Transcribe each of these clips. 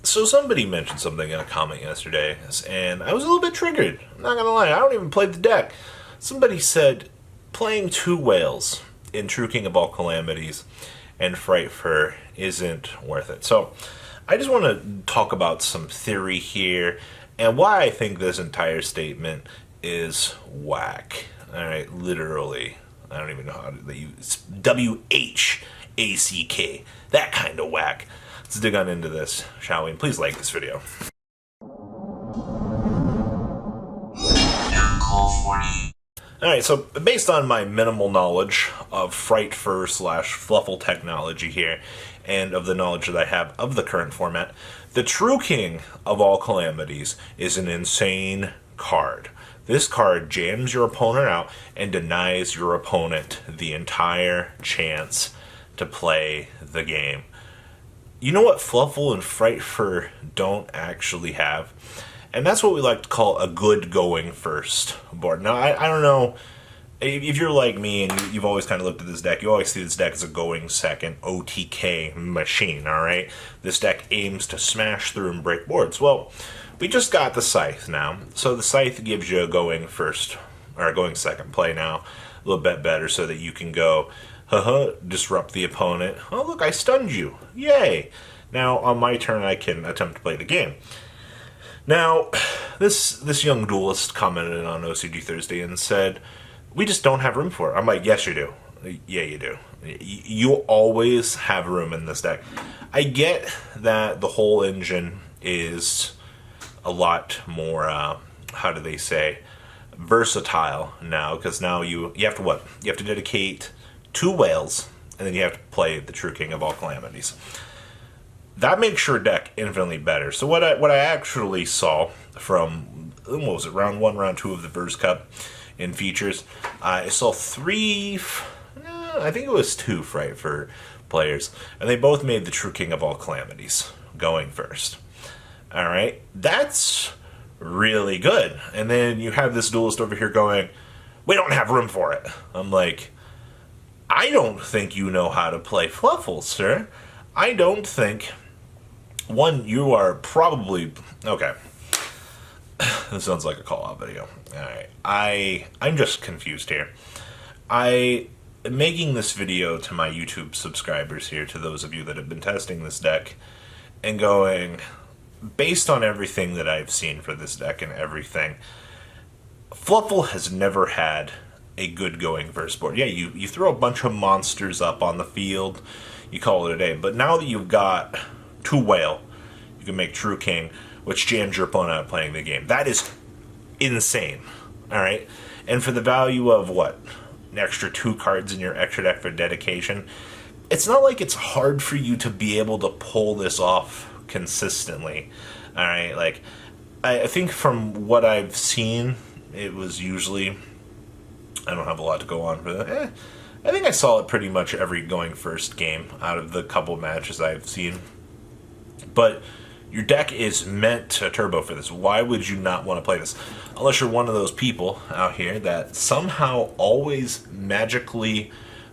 So somebody mentioned something in a comment yesterday, and I was a little bit triggered. I'm not gonna lie, I don't even play the deck. Somebody said playing two whales in True King of all Calamities and Frightfur isn't worth it. So I just want to talk about some theory here and why I think this entire statement is whack. Alright, literally. I don't even know how to use WHACK. That kind of whack. Let's dig on into this, shall we? And please like this video. Alright, so based on my minimal knowledge of Frightfur / Fluffle technology here, and of the knowledge that I have of the current format, the True King of all Calamities is an insane card. This card jams your opponent out and denies your opponent the entire chance to play the game. You know what Fluffle and Frightfur don't actually have? And that's what we like to call a good going first board. Now, I don't know, if you're like me and you've always kind of looked at this deck, you always see this deck as a going second OTK machine, alright? This deck aims to smash through and break boards. Well, we just got the Scythe now, so the Scythe gives you a going first, or a going second play now, a little bit better so that you can go, disrupt the opponent. Oh, look, I stunned you. Yay. Now, on my turn, I can attempt to play the game. Now, this young duelist commented on OCG Thursday and said, we just don't have room for it. I'm like, yes, you do. Yeah, you do. You always have room in this deck. I get that the whole engine is a lot more, how do they say, versatile now, because now you have to what? You have to dedicate 2 whales, and then you have to play the True King of all Calamities. That makes your deck infinitely better. So what I actually saw from, what was it, round 1, round 2 of the Verse Cup in features, I saw 3, I think it was 2 Frightfur players, and they both made the True King of all Calamities going first. Alright, that's really good. And then you have this duelist over here going, we don't have room for it. I'm like, I don't think you know how to play Fluffle, sir. I don't think, one, you are probably, okay, this sounds like a call-out video. Alright, I'm just confused here. I am making this video to my YouTube subscribers here, to those of you that have been testing this deck, and going, based on everything that I've seen for this deck and everything, Fluffle has never had a good going first board. Yeah, you throw a bunch of monsters up on the field, you call it a day. But now that you've got 2 whale, you can make True King, which jams your opponent out playing the game. That is insane. Alright? And for the value of what? An extra 2 cards in your extra deck for dedication, it's not like it's hard for you to be able to pull this off consistently. Alright, like, I think from what I've seen, it was usually, I don't have a lot to go on for that. I think I saw it pretty much every going first game out of the couple matches I've seen. But your deck is meant to turbo for this. Why would you not want to play this? Unless you're one of those people out here that somehow always magically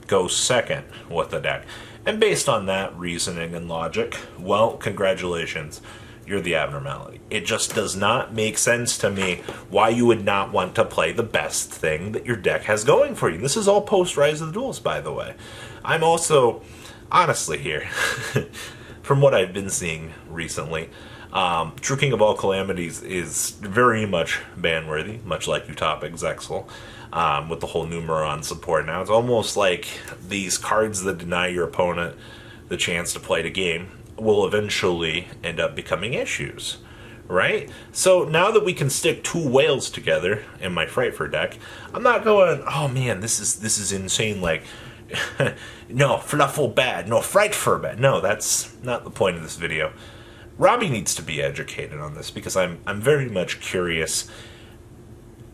go second with the deck. And based on that reasoning and logic, well, congratulations. You're the abnormality. It just does not make sense to me why you would not want to play the best thing that your deck has going for you. This is all post-Rise of the Duels, by the way. I'm also, honestly here, from what I've been seeing recently, True King of all Calamities is very much ban-worthy, much like Utopic Zexal, with the whole Numeron support. Now, it's almost like these cards that deny your opponent the chance to play the game will eventually end up becoming issues, right? So now that we can stick 2 whales together in my Frightfur deck, I'm not going, oh man, this is insane, like, no, Fluffle bad, no, Frightfur bad. No, that's not the point of this video. Robbie needs to be educated on this, because I'm very much curious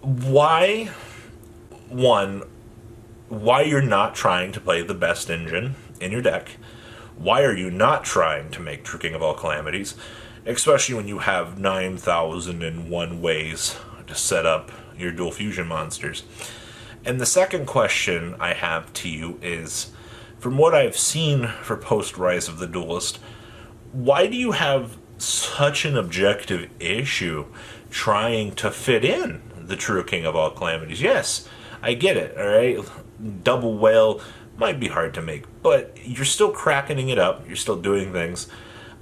why you're not trying to play the best engine in your deck. Why are you not trying to make True King of all Calamities, especially when you have 9,001 ways to set up your dual fusion monsters? And the second question I have to you is, from what I've seen for post-Rise of the Duelist, why do you have such an objective issue trying to fit in the true king of all calamities. Yes, I get it, alright? Double whale might be hard to make, but you're still cracking it up, you're still doing things.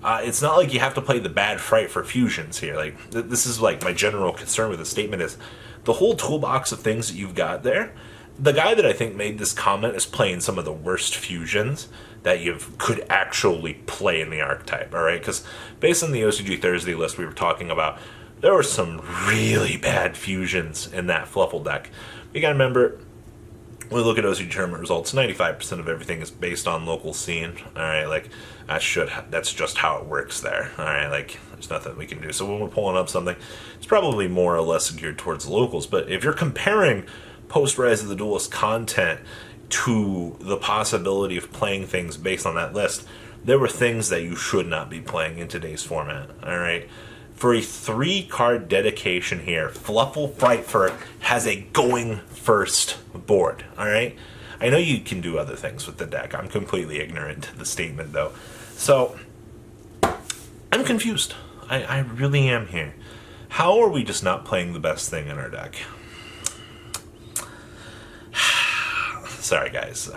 It's not like you have to play the bad Frightfur fusions here. Like, this is like my general concern with the statement is the whole toolbox of things that you've got there. The guy that I think made this comment is playing some of the worst fusions that you could actually play in the archetype, alright? Because based on the OCG Thursday list we were talking about, there were some really bad fusions in that Fluffle deck. You gotta remember, when we look at OCG tournament results, 95% of everything is based on local scene, alright? Like, that's just how it works there, alright? Like, there's nothing we can do. So when we're pulling up something, it's probably more or less geared towards the locals. But if you're comparing post-Rise of the Duelist content to the possibility of playing things based on that list, there were things that you should not be playing in today's format, alright? For a 3-card dedication here, Fluffle Frightfur has a going first board, alright? I know you can do other things with the deck. I'm completely ignorant to the statement, though. So, I'm confused. I really am here. How are we just not playing the best thing in our deck? Sorry, guys.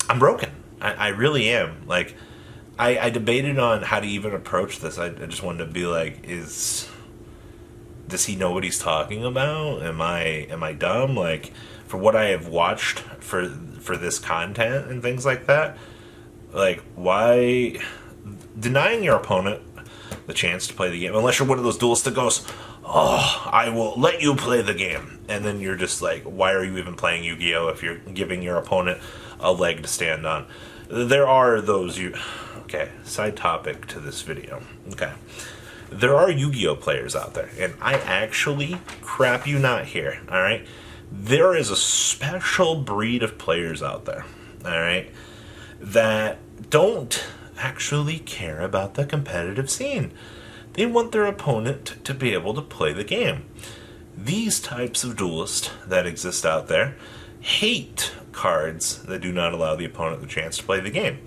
I'm broken. I really am. Like, I debated on how to even approach this. I just wanted to be like, does he know what he's talking about? Am I dumb? Like, for what I have watched for this content and things like that, like, why denying your opponent the chance to play the game, unless you're one of those duelists that goes, oh, I will let you play the game, and then you're just like, why are you even playing Yu-Gi-Oh if you're giving your opponent a leg to stand on? There are those okay, side topic to this video. Okay, there are Yu-Gi-Oh players out there, and I actually crap you not here, alright? There is a special breed of players out there, alright, that don't actually care about the competitive scene. They want their opponent to be able to play the game. These types of duelists that exist out there hate cards that do not allow the opponent the chance to play the game.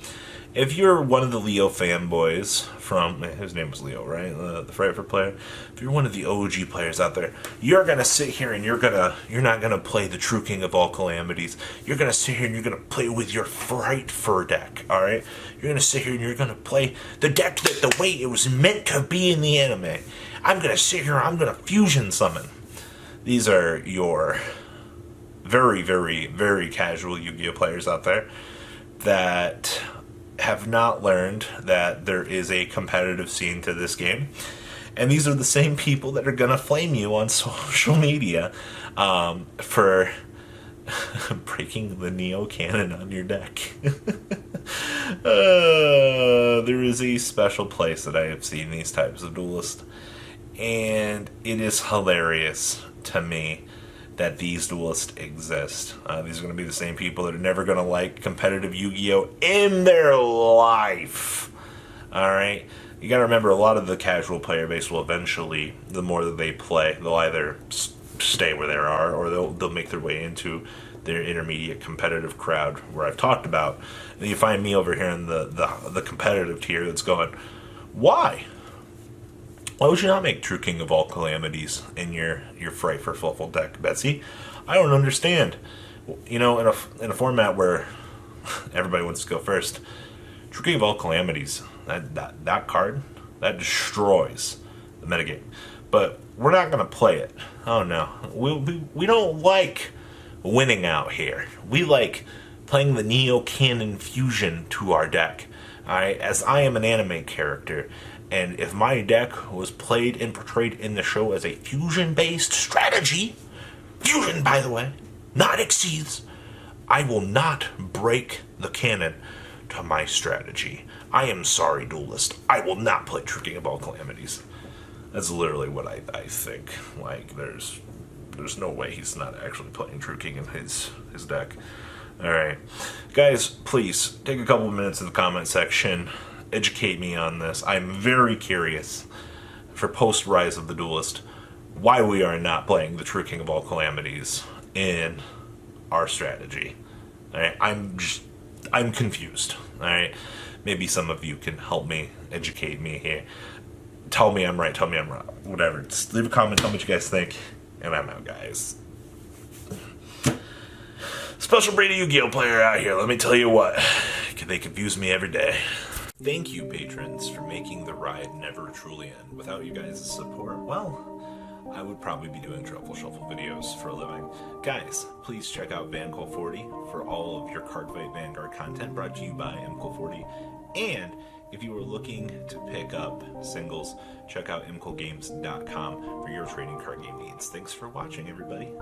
If you're one of the Leo fanboys from, his name was Leo, right? The Frightfur player. If you're one of the OG players out there, you're gonna sit here and you're not gonna play the true king of all calamities. You're gonna sit here and you're gonna play with your Frightfur deck, alright? You're gonna sit here and you're gonna play the deck that the way it was meant to be in the anime. I'm gonna sit here, I'm gonna fusion summon. These are your very, very, very casual Yu-Gi-Oh players out there that have not learned that there is a competitive scene to this game. And these are the same people that are going to flame you on social media for breaking the Neo canon on your deck. There is a special place that I have seen these types of duelists, and it is hilarious to me that these duelists exist. These are going to be the same people that are never going to like competitive Yu-Gi-Oh! In their life. Alright? You got to remember, a lot of the casual player base will eventually, the more that they play, they'll either stay where they are, or they'll make their way into their intermediate competitive crowd, where I've talked about. And you find me over here in the competitive tier that's going, why? Why would you not make True King of all calamities in your Frightfur Fluffle deck, Betsy? I don't understand. You know, in a format where everybody wants to go first, True King of all calamities, that card, that destroys the metagame. But we're not going to play it. Oh no. We don't like winning out here. We like playing the Neo Canon fusion to our deck. As I am an anime character, and if my deck was played and portrayed in the show as a fusion-based strategy, fusion, by the way, not exceeds, I will not break the canon to my strategy. I am sorry, duelist. I will not play True King of all calamities. That's literally what I think. Like, there's no way he's not actually playing True King in his deck. Alright. Guys, please, take a couple of minutes in the comment section. Educate me on this. I'm very curious, for post-Rise of the Duelist, why we are not playing the True King of all calamities in our strategy. Alright, I'm confused. Alright, maybe some of you can help me, educate me here. Tell me I'm right, tell me I'm wrong. Whatever. Just leave a comment, tell me what you guys think. And I'm out, guys. Special Brady Yu-Gi-Oh player out here, let me tell you what. They confuse me every day. Thank you, patrons, for making the ride never truly end. Without you guys' support, well, I would probably be doing Truffle Shuffle videos for a living. Guys, please check out VanCole40 for all of your Cardfight Vanguard content brought to you by MCole40. And if you are looking to pick up singles, check out mcolegames.com for your trading card game needs. Thanks for watching, everybody.